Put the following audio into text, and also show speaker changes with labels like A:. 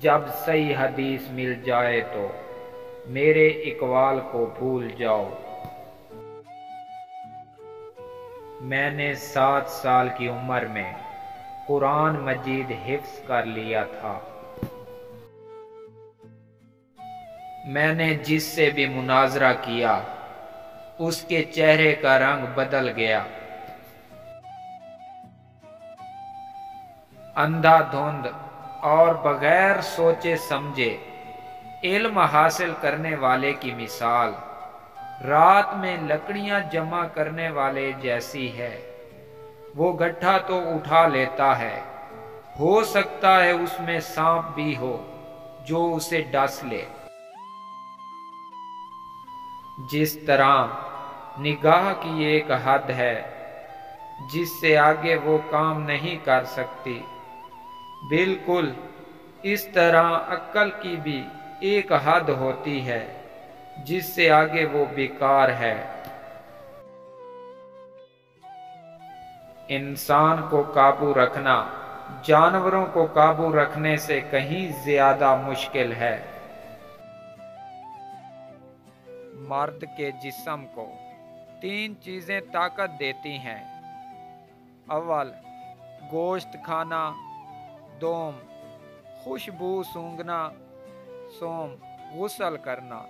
A: جب صحیح حدیث مل جائے تو میرے اقوال کو بھول جاؤ۔ میں نے 7 سال کی عمر میں قرآن مجید حفظ کر لیا تھا۔ میں نے جس سے بھی مناظرہ کیا اس کے چہرے کا رنگ بدل گیا۔ اندھا دھند اور بغیر سوچے سمجھے علم حاصل کرنے والے کی مثال رات میں لکڑیاں جمع کرنے والے جیسی ہے۔ وہ گٹھا تو اٹھا لیتا ہے، ہو سکتا ہے اس میں سانپ بھی ہو جو اسے ڈس لے۔ جس طرح نگاہ کی ایک حد ہے جس سے آگے وہ کام نہیں کر سکتی، بالکل اس طرح عقل کی بھی ایک حد ہوتی ہے جس سے آگے وہ بیکار ہے۔ انسان کو قابو رکھنا جانوروں کو قابو رکھنے سے کہیں زیادہ مشکل ہے۔ مرد کے جسم کو 3 چیزیں طاقت دیتی ہیں: اول گوشت کھانا، دوم خوشبو سونگھنا، سوم غسل کرنا۔